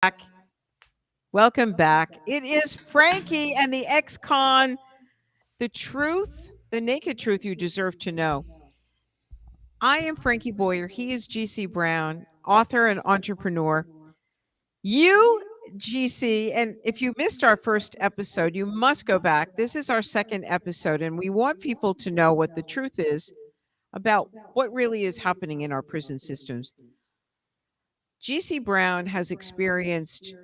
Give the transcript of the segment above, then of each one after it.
back. Welcome back. It is Frankie and the ex-con, the truth, the naked truth you deserve to know. I am Frankie Boyer. He is GC Brown, author and entrepreneur. You, GC, and if you missed our first episode, you must go back. This is our second episode, and we want people to know what the truth is about what really is happening in our prison systems. GC Brown has experienced,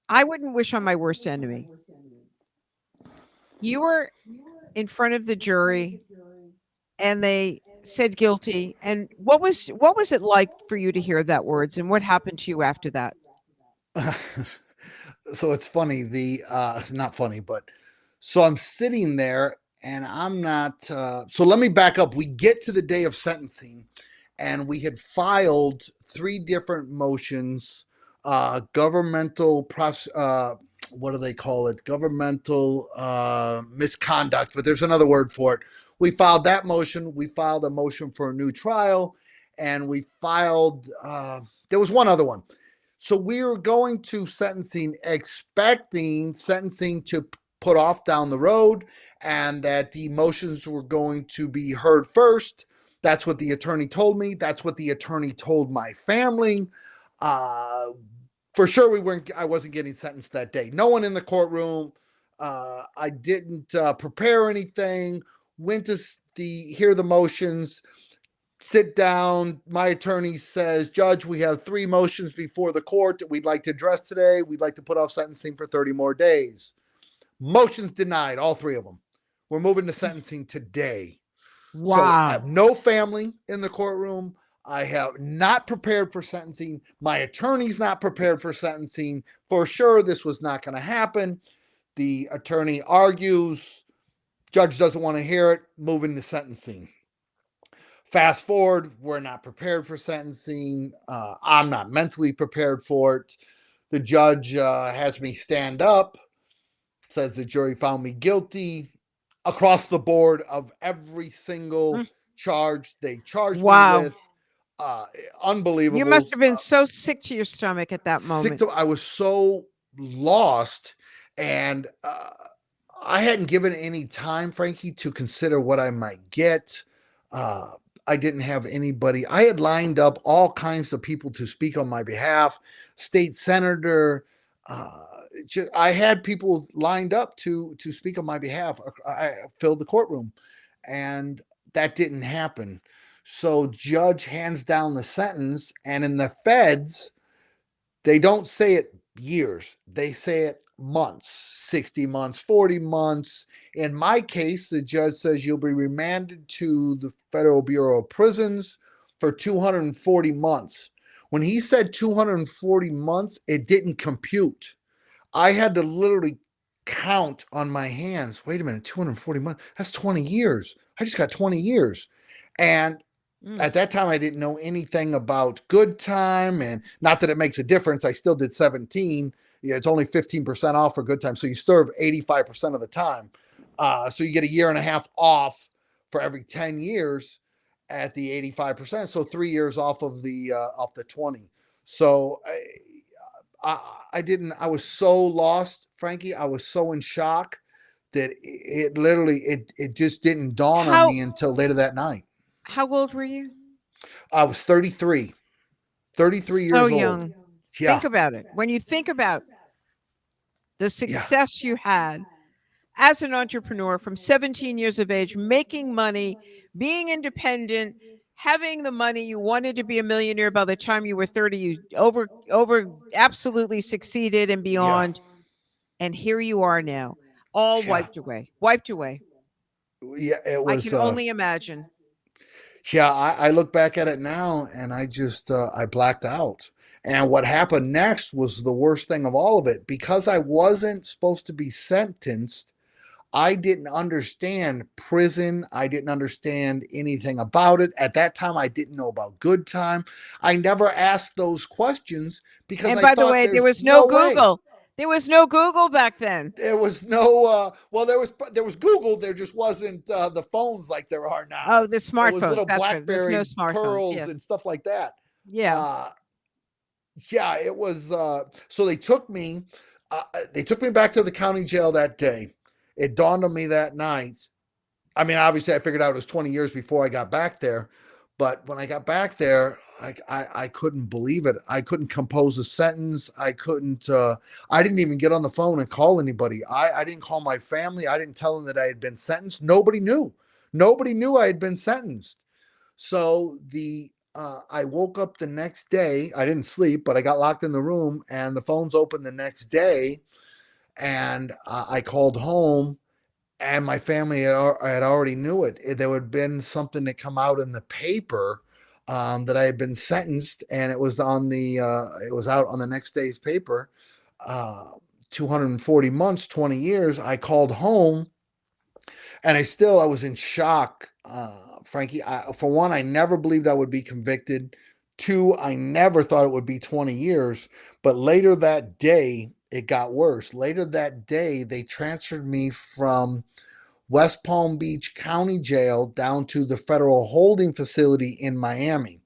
I wouldn't wish on my worst enemy. You were in front of the jury and they said guilty. And what was it like for you to hear that words and what happened to you after that? So it's funny, the not funny, but so I'm sitting there and I'm not so let me back up. We get to the day of sentencing and we had filed three different motions, governmental what do they call it? Governmental misconduct, but there's another word for it. We filed that motion. We filed a motion for a new trial, and we filed. There was one other one. So we were going to sentencing, expecting sentencing to put off down the road, and that the motions were going to be heard first. That's what the attorney told me. That's what the attorney told my family. Uh, for sure, I wasn't getting sentenced that day. No one in the courtroom. I didn't prepare anything. Went to hear the motions. Sit down. My attorney says, Judge, we have three motions before the court that we'd like to address today. We'd like to put off sentencing for 30 more days. Motions denied, all three of them. We're moving to sentencing today. Wow. So I have no family in the courtroom. I have not prepared for sentencing. My attorney's not prepared for sentencing. For sure, this was not going to happen. The attorney argues. Judge doesn't want to hear it. Moving to sentencing. Fast forward, we're not prepared for sentencing. I'm not mentally prepared for it. The judge has me stand up, says the jury found me guilty across the board of every single charge they charged me with. Unbelievable. You must have been so sick to your stomach at that moment. I was so lost, and I hadn't given any time, Frankie, to consider what I might get. I didn't have anybody. I had lined up all kinds of people to speak on my behalf. State senator. I had people lined up to speak on my behalf. I filled the courtroom, and that didn't happen. So judge hands down the sentence, and in the feds, they don't say it years. They say it months, 60 months, 40 months. In my case, the judge says you'll be remanded to the Federal Bureau of Prisons for 240 months. When he said 240 months, it didn't compute. I had to literally count on my hands. Wait a minute, 240 months? That's 20 years. I just got 20 years. And at that time, I didn't know anything about good time, and not that it makes a difference. I still did 17. Yeah, it's only 15% off for good time. So you serve 85% of the time. So you get a year and a half off for every 10 years at the 85%. So 3 years off of the 20. So I was so lost, Frankie. I was so in shock that it literally, it just didn't dawn on me until later that night. How old were you? I was 33. 33 years old. So young. Yeah. Think about it. When you think about the success you had as an entrepreneur from 17 years of age, making money, being independent, having the money, you wanted to be a millionaire by the time you were 30, you over absolutely succeeded and beyond. And here you are now, all wiped away. Yeah, it was. I can only imagine. Yeah, I look back at it now and I just, I blacked out. And what happened next was the worst thing of all of it. Because I wasn't supposed to be sentenced, I didn't understand prison. I didn't understand anything about it. At that time, I didn't know about good time. I never asked those questions because and by the way, there was no Google. There was no Google back then. There was no, there was Google. There just wasn't the phones like there are now. Oh, the smartphones. It was little BlackBerry no Pearls yes. and stuff like that. Yeah. Yeah, it was. So they took me back to the county jail that day. It dawned on me that night. I mean, obviously, I figured out it was 20 years before I got back there. But when I got back there, I couldn't believe it. I couldn't compose a sentence. I couldn't. I didn't even get on the phone and call anybody. I didn't call my family. I didn't tell them that I had been sentenced. Nobody knew. Nobody knew I had been sentenced. So I woke up the next day. I didn't sleep, but I got locked in the room, and the phones opened the next day. And I called home, and my family had already knew it. There had been something that come out in the paper that I had been sentenced, and it was it was out on the next day's paper. Uh, 240 months, 20 years. I called home, and I was in shock, Frankie. For one, I never believed I would be convicted. Two, I never thought it would be 20 years. But later that day, it got worse. Later that day, they transferred me from West Palm Beach County Jail down to the federal holding facility in Miami.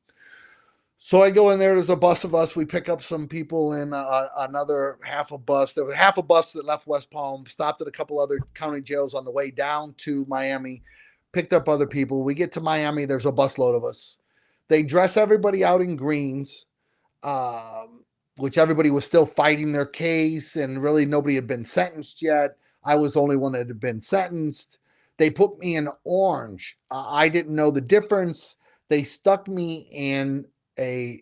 So I go in there. There's a bus of us. We pick up some people in another half a bus. There was half a bus that left West Palm, stopped at a couple other county jails on the way down to Miami, picked up other people. We get to Miami. There's a busload of us. They dress everybody out in greens, which everybody was still fighting their case, and really nobody had been sentenced yet. I was the only one that had been sentenced. They put me in orange. I didn't know the difference. They stuck me in a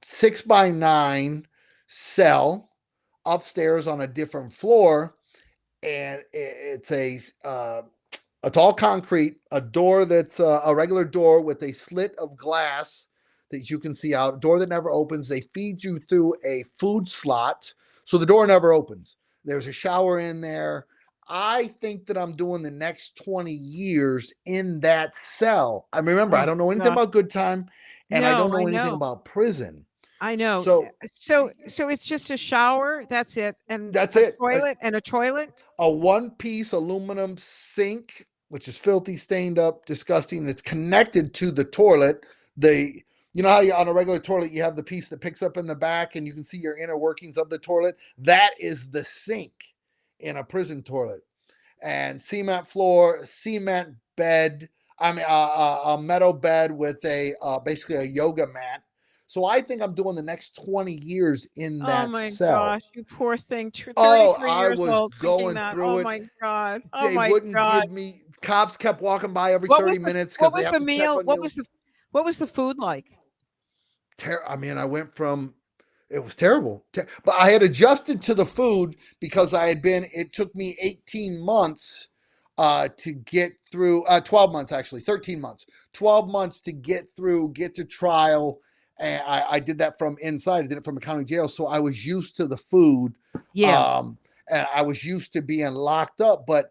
6x9 cell upstairs on a different floor, and it's all concrete, a door that's a regular door with a slit of glass that you can see out, a door that never opens. They feed you through a food slot, so the door never opens. There's a shower in there. I think that I'm doing the next 20 years in that cell. I remember, I Oh don't know anything gosh. about good time, and I don't No, I know anything know. about prison. I know. So So it's just a shower, that's it, and that's a it. toilet and a toilet? A one piece aluminum sink, which is filthy, stained up, disgusting, that's connected to the toilet. The You know how on a regular toilet you have the piece that picks up in the back and you can see your inner workings of the toilet? That is the sink in a prison toilet. And cement floor, cement bed. I mean, a metal bed with basically a yoga mat. So I think I'm doing the next 20 years in Oh that my cell. gosh, you poor thing. Oh, 33 I years was old thinking going that. through Oh it. my god. Oh They my wouldn't god. give me, cops kept walking by every 30 minutes What because they was have the to check meal? on you. What was the food like? I mean, I went from, it was terrible. But I had adjusted to the food because it took me 18 months to get through, 12 months actually, 13 months, 12 months to get to trial. And I did that from inside. I did it from a county jail. So I was used to the food. Yeah. Um, and I was used to being locked up. But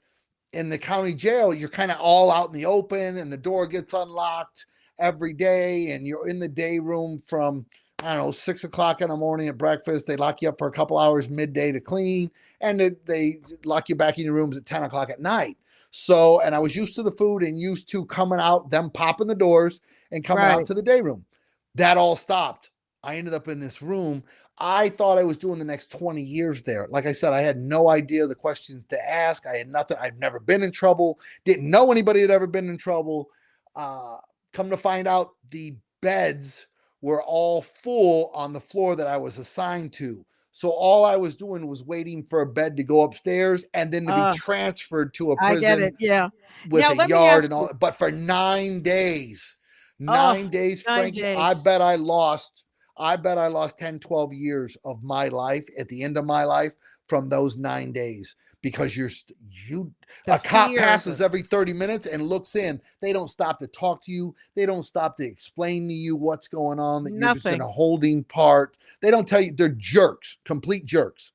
in the county jail, you're kind of all out in the open, and the door gets unlocked every day, and you're in the day room from, I don't know, 6 o'clock in the morning at breakfast. They lock you up for a couple hours midday to clean, and they lock you back in your rooms at 10 o'clock at night. So, and I was used to the food and used to coming out, them popping the doors and coming out Right. to the day room. That all stopped. I ended up in this room. I thought I was doing the next 20 years there. Like I said, I had no idea the questions to ask. I had nothing. I've never been in trouble. Didn't know anybody had ever been in trouble. Uh, Come to find out, the beds were all full on the floor that I was assigned to. So all I was doing was waiting for a bed to go upstairs and then to be Uh, transferred to a I get prison it. Yeah. with Now a let me yard ask and you. all. But for 9 days, Oh, 9 days, 9 Frankie, days. I bet I lost 10, 12 years of my life at the end of my life from those 9 days, because you The a cop fear, passes every 30 minutes and looks in. They don't stop to talk to you. They don't stop to explain to you what's going on, that you're just in nothing. a holding part. They don't tell you. They're jerks, complete jerks.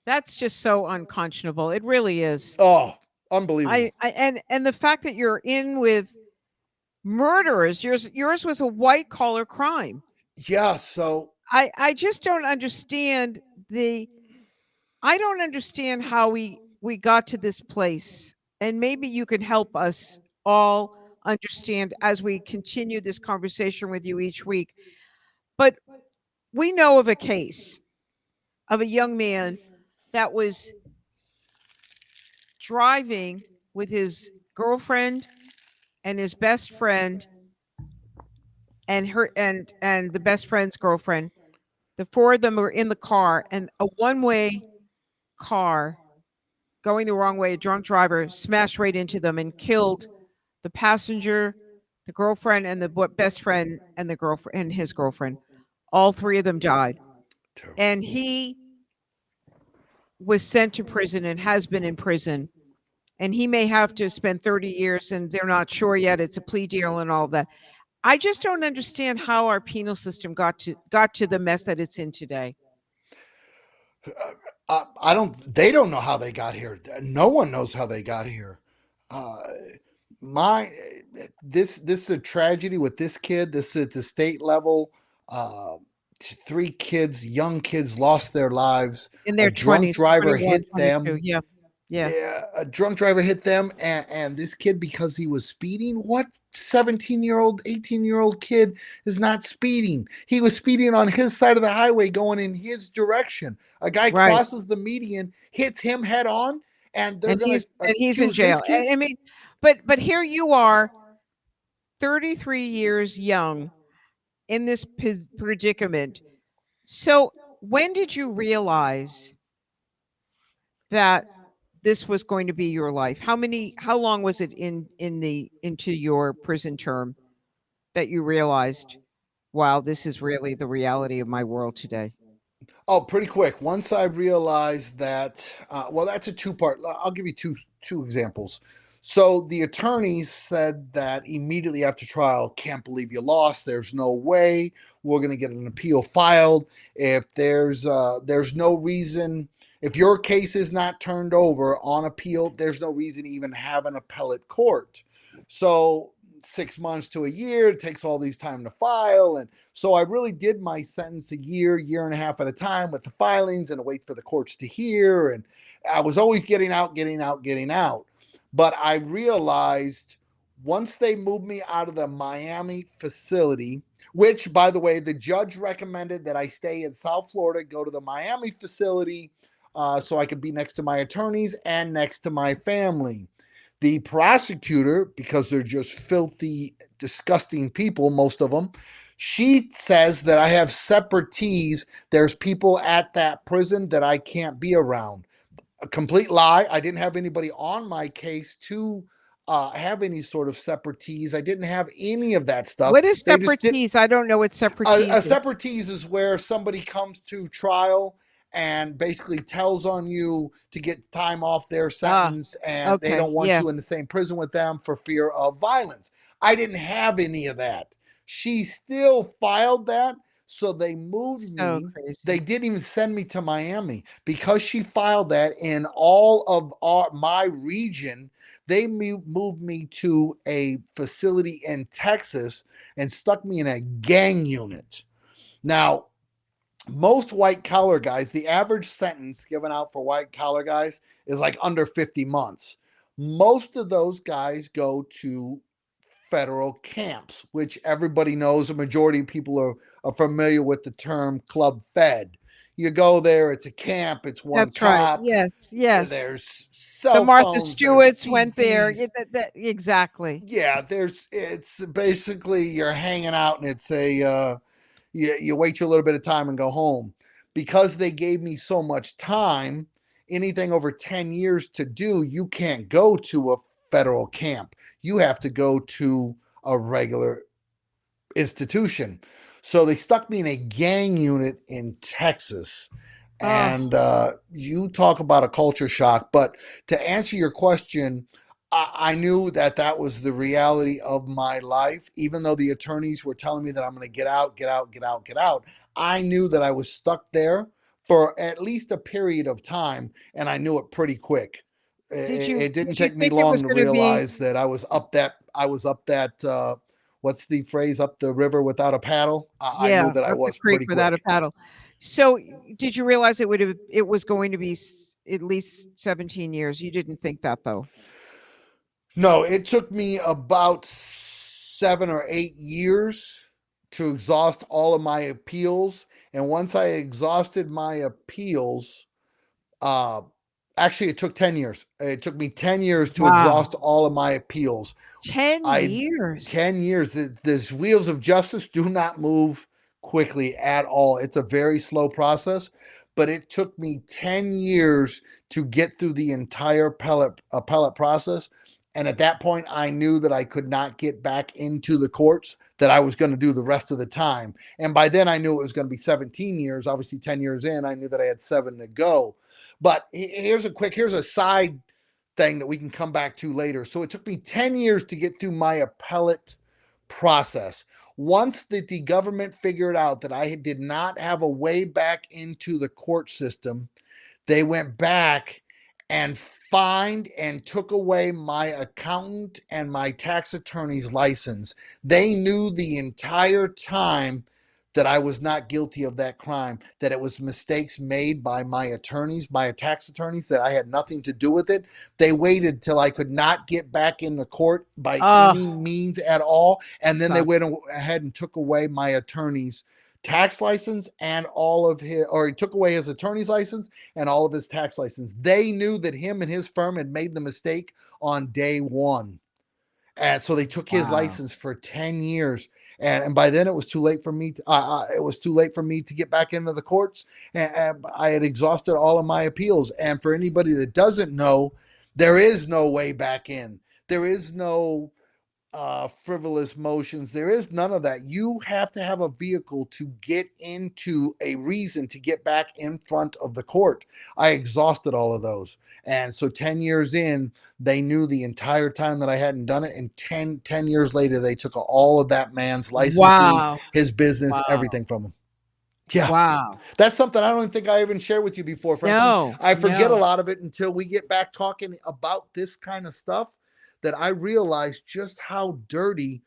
That's just so unconscionable. It really is. Oh, unbelievable. And the fact that you're in with murderers, yours was a white collar crime. Yeah, so I just don't understand the I don't understand how we got to this place. And maybe you can help us all understand as we continue this conversation with you each week. But we know of a case of a young man that was driving with his girlfriend and his best friend and her and the best friend's girlfriend. The four of them were in the car, and a one-way car going the wrong way, a drunk driver smashed right into them and killed the passenger, the girlfriend, and the best friend and the girlfriend and his girlfriend. All three of them died. Terrible. And he was sent to prison and has been in prison. And he may have to spend 30 years and they're not sure yet. It's a plea deal and all of that. I just don't understand how our penal system got to the mess that it's in today. I don't. They don't know how they got here. No one knows how they got here. Uh, my this is a tragedy with this kid. This is at the state level. Uh, Three kids, young kids, lost their lives. In A their drunk 20s, driver 21, hit 22. them. Yeah. Yeah. Yeah, a drunk driver hit them, and this kid, because he was speeding, what 17-year-old, 18-year-old kid is not speeding? He was speeding on his side of the highway going in his direction. A guy Right. crosses the median, hits him head on, and they're And going to he's in accuse this jail. kid. I mean, but here you are, 33 years young in this predicament. So, when did you realize that this was going to be your life? How long was it into your prison term that you realized, wow, this is really the reality of my world today? Oh, pretty quick. Once I realized that, well, that's a two part. I'll give you two examples. So the attorneys said that immediately after trial, can't believe you lost. There's no way we're going to get an appeal filed. If there's no reason, if your case is not turned over on appeal, there's no reason to even have an appellate court. So 6 months to a year, it takes all these time to file, and so I really did my sentence a year and a half at a time with the filings and wait for the courts to hear. And I was always getting out, getting out, getting out. But I realized once they moved me out of the Miami facility, which, by the way, the judge recommended that I stay in South Florida, go to the Miami facility so I could be next to my attorneys and next to my family. The prosecutor, because they're just filthy, disgusting people, most of them, she says that I have separatees. There's people at that prison that I can't be around. A complete lie. I didn't have anybody on my case to have any sort of separatees. I didn't have any of that stuff. What is They just did. separatees? I don't know what A separatees is. separatees is where somebody comes to trial and basically tells on you to get time off their Ah, sentence, and they okay. don't want Yeah. you in the same prison with them for fear of violence. I didn't have any of that. She still filed that, so they moved So me. They crazy. didn't even send me to Miami because she filed that in all of my region. They moved me to a facility in Texas and stuck me in a gang unit. Now, most white collar guys, the average sentence given out for white collar guys is like under 50 months. Most of those guys go to federal camps, which everybody knows. A majority of people are familiar with the term club fed. You go there, it's a camp, it's one That's right. cop, Yes, yes. there's The cell Martha phones, there's Stewarts went there. Yeah, TVs. exactly. Yeah, it's basically you're hanging out and it's you wait your little bit of time and go home. Because they gave me so much time, anything over 10 years to do, you can't go to a federal camp. You have to go to a regular institution. So they stuck me in a gang unit in Texas. Oh, And you talk about a culture shock. But to answer your question, I knew that that was the reality of my life. Even though the attorneys were telling me that I'm going to get out, get out, get out, get out, I knew that I was stuck there for at least a period of time. And I knew it pretty quick. It didn't did you take me think it was long to gonna be realize that I was up that what's the phrase, up the river without a paddle. I yeah, knew that I up the was creek pretty without a quick. paddle? So, did you realize it was going to be at least 17 years? You didn't think that, though? No, it took me about 7 or 8 years to exhaust all of my appeals. And once I exhausted my appeals, uh, actually, it took 10 years. It took me 10 years to Wow. exhaust all of my appeals. 10 I years. 10 years. These wheels of justice do not move quickly at all. It's a very slow process, but it took me 10 years to get through the entire appellate process. And at that point, I knew that I could not get back into the courts, that I was going to do the rest of the time. And by then, I knew it was going to be 17 years. Obviously, 10 years in, I knew that I had 7 to go. But here's a side thing that we can come back to later. So it took me 10 years to get through my appellate process. Once that the government figured out that I did not have a way back into the court system, they went back and fined and took away my accountant and my tax attorney's license. They knew the entire time that I was not guilty of that crime, that it was mistakes made by my attorneys, my tax attorneys, that I had nothing to do with it. They waited till I could not get back in the court by Oh, any means at all. And then they sucks. went ahead and took away my attorney's tax license and all of his, or he took away his attorney's license and all of his tax license. They knew that him and his firm had made the mistake on day one. And so they took his Wow. license for 10 years. And by then it was too late for me to, it was too late for me to get back into the courts. And I had exhausted all of my appeals. And for anybody that doesn't know, there is no way back in. There is no frivolous motions. There is none of that. You have to have a vehicle to get into a reason to get back in front of the court. I exhausted all of those. And so 10 years in, they knew the entire time that I hadn't done it. And 10 years later, they took all of that man's licensing, Wow. his business, Wow. everything from him. Yeah. Wow. That's something I don't think I even shared with you before, Frankie. No, I forget a no. lot of it until we get back talking about this kind of stuff, that I realize just how dirty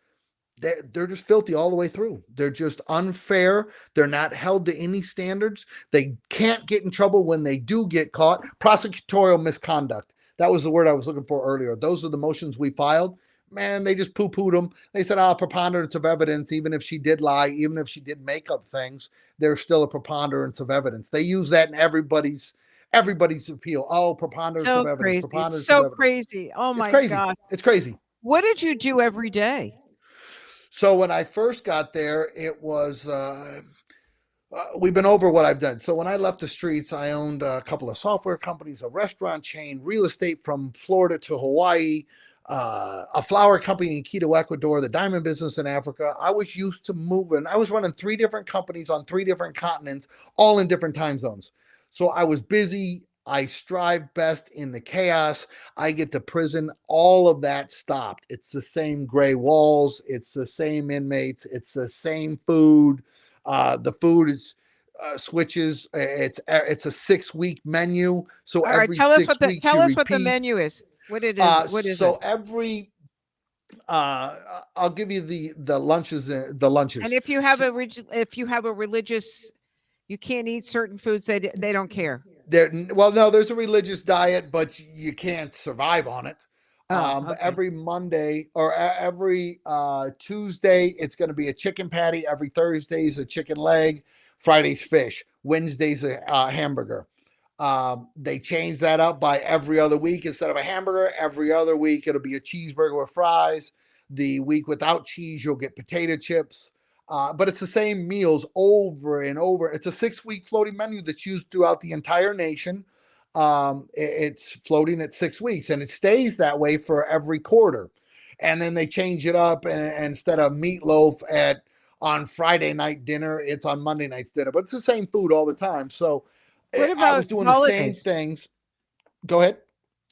they're just filthy all the way through. They're just unfair. They're not held to any standards. They can't get in trouble when they do get caught. Prosecutorial misconduct. That was the word I was looking for earlier. Those are the motions we filed. Man, they just poo-pooed them. They said, preponderance of evidence, even if she did lie, even if she did make up things, there's still a preponderance of evidence. They use that in everybody's appeal. Oh, preponderance of So evidence, crazy. preponderance of So evidence. crazy. Oh It's my crazy. God. It's crazy. What did you do every day? So when I first got there, it was we've been over what I've done. So when I left the streets, I owned a couple of software companies, a restaurant chain, real estate from Florida to Hawaii, a flower company in Quito, Ecuador, the diamond business in Africa. I was used to moving. I was running 3 different companies on 3 different continents, all in different time zones. So I was busy. I strive best in the chaos. I get to prison. All of that stopped. It's the same gray walls. It's the same inmates. It's the same food. The food is switches. It's a 6 week menu. So All right, every 6 weeks tell you us what the repeat. menu is. What it is? What is So it? every I'll give you the lunches. The And lunches. if you have So, if you have a religious, you can't eat certain foods. They don't care. there, well, no, there's a religious diet, but you can't survive on it. Oh, okay. Every Monday or every Tuesday, it's going to be a chicken patty. Every Thursday is a chicken leg. Friday's fish. Wednesday's a hamburger. They change that up by every other week. Instead of a hamburger, every other week it'll be a cheeseburger with fries. The week without cheese, you'll get potato chips. But it's the same meals over and over. It's a 6 week floating menu that's used throughout the entire nation. It's floating at 6 weeks, and it stays that way for every quarter. And then they change it up, and instead of meatloaf at on Friday night dinner, it's on Monday night's dinner. But it's the same food all the time. So What I about was doing the same holidays? things. Go ahead.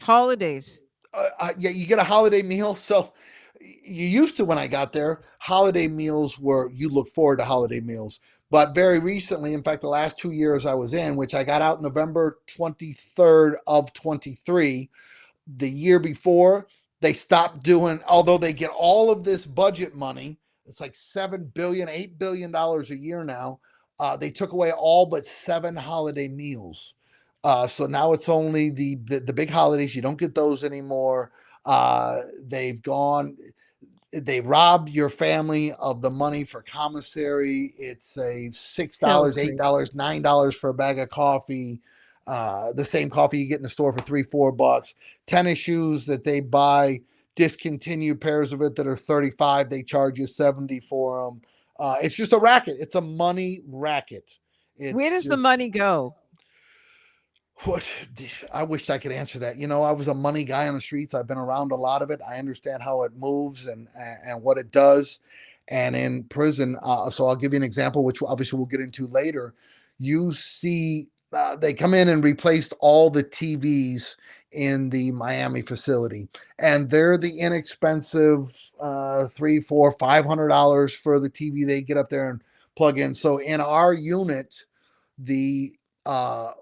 Holidays. Yeah, you get a holiday meal. So you used to, when I got there, holiday meals were, you look forward to holiday meals. But very recently, in fact, the last 2 years I was in, which I got out November 23rd of 23, the year before, they stopped doing, although they get all of this budget money, it's like $7 billion, $8 billion a year now. They took away all but 7 holiday meals. So now it's only the big holidays. You don't get those anymore. They've gone. they rob your family of the money for commissary. It's a So $6, great. $8, $9 for a bag of coffee. The same coffee you get in the store for $3, $4. Tennis shoes that they buy, discontinued pairs of it that are 35, they charge you 70 for them. It's just a racket. It's a money racket. Where It's does the just money go? what I wish I could answer that. I was a money guy on the streets. I've been around a lot of it. I understand how it moves and what it does. And in prison, so I'll give you an example, which obviously we'll get into later. You see, they come in and replaced all the TVs in the Miami facility, and they're the inexpensive $3, $4, $500 for the TV they get up there and plug in. So in our unit, the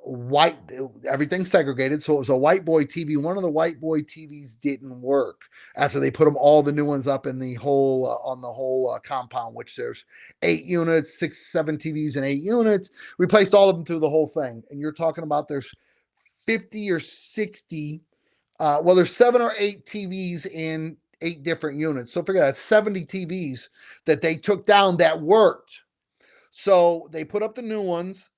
white everything's segregated, so it was a white boy TV. One of the white boy TVs didn't work after they put them all the new ones up in the whole on the whole compound, which there's 8 units, 6 7 TVs in 8 units. Replaced all of them through the whole thing, and you're talking about there's 50 or 60, well, there's 7 or 8 TVs in 8 different units, so figure that 70 TVs that they took down that worked. So they put up the new ones,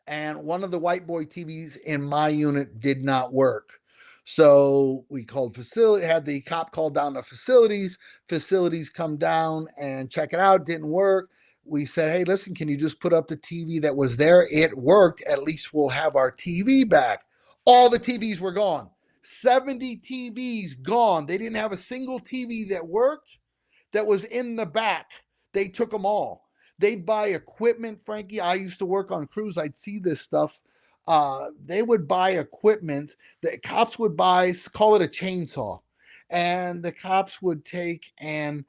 and one of the white boy TVs in my unit did not work. So we called facility, had the cop call down to facilities. Facilities come down and check it out. Didn't work. We said, hey, listen, can you just put up the TV that was there? It worked. At least we'll have our TV back. All the TVs were gone. 70 TVs gone. They didn't have a single TV that worked that was in the back. They took them all. They'd buy equipment, Frankie. I used to work on crews. I'd see this stuff. They would buy equipment that cops would buy, call it a chainsaw. And the cops would take and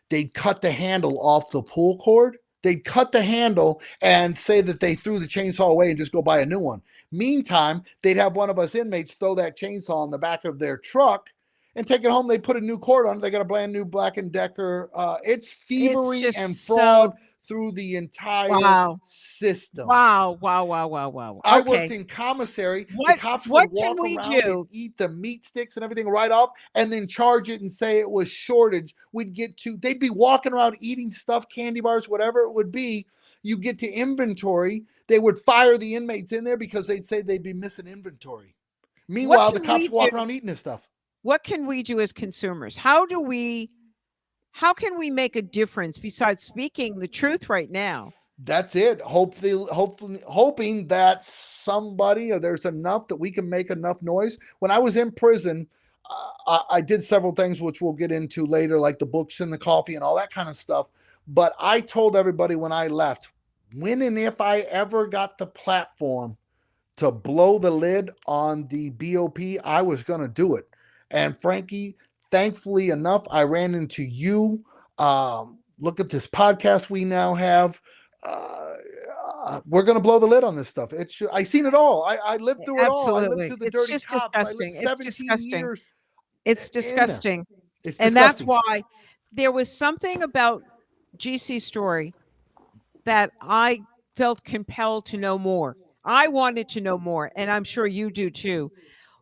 they'd cut the handle off the pull cord. They'd cut the handle and say that they threw the chainsaw away and just go buy a new one. Meantime, they'd have one of us inmates throw that chainsaw in the back of their truck and take it home. They put a new cord on it. They got a brand new Black and Decker. It's It's thievery and just fraud so through the entire wow. system. Wow, wow, wow, wow, wow. I worked Okay. in commissary. The What cops would what can walk we around and do? eat the meat sticks and everything right off, and then charge it and say it was shortage. They'd be walking around eating stuff, candy bars, whatever it would be. You get to inventory, they would fire the inmates in there because they'd say they'd be missing inventory. What Meanwhile, the can cops we walk do? around eating this stuff. What can we do as consumers? How can we make a difference besides speaking the truth right now? That's it. Hopefully, hoping that somebody or there's enough that we can make enough noise. When I was in prison, I did several things which we'll get into later, like the books and the coffee and all that kind of stuff. But I told everybody when I left, when and if I ever got the platform to blow the lid on the BOP, I was going to do it. And Frankie, thankfully enough, I ran into you. Look at this podcast we now have. We're going to blow the lid on this stuff. I seen it all. I lived through it all. I lived Absolutely. through the It's dirty just cops. I lived disgusting. It's 17 disgusting. years It's in there. disgusting. It's And that's disgusting. why there was something about GC's story that I felt compelled to know more. I wanted to know more, and I'm sure you do too.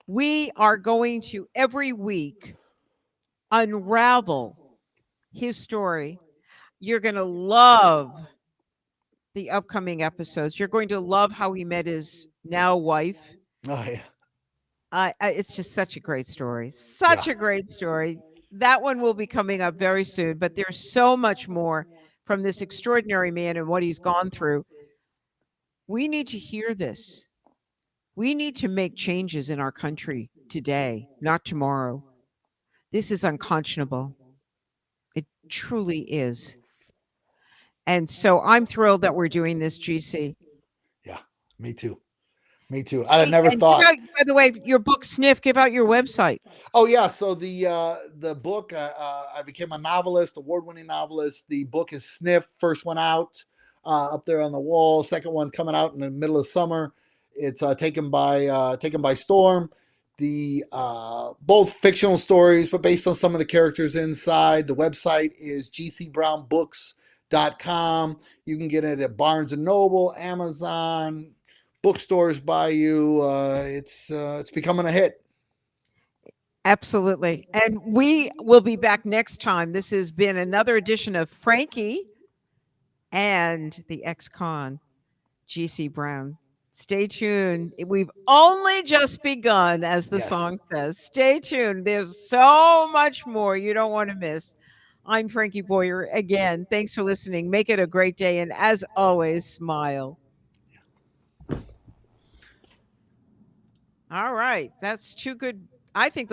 We are going to every week unravel his story. You're going to love the upcoming episodes. You're going to love how he met his now wife. Oh yeah, It's just such a great story. yeah. Such a great story. That one will be coming up very soon, but there's so much more from this extraordinary man and what he's gone through. We need to hear this. We need to make changes in our country today, not tomorrow. This is unconscionable. It truly is. And so I'm thrilled that we're doing this, GC. Yeah, me too. Me too. I had Hey, never and give thought. out, by the way, your book Sniff, give out your website. Oh yeah, so the book, I became a novelist, award-winning novelist. The book is Sniff, first one out, up there on the wall. Second one's coming out in the middle of summer. It's taken by storm. The both fictional stories, but based on some of the characters inside. The website is gcbrownbooks.com. You can get it at Barnes and Noble, Amazon, bookstores by you. It's becoming a hit. Absolutely. And we will be back next time. This has been another edition of Frankie and the ex-con, GC Brown. Stay tuned. We've only just begun, as the Yes. song says. Stay tuned. There's so much more you don't want to miss. I'm Frankie Boyer. Again, thanks for listening. Make it a great day. And as always, smile. All right. That's too good. I think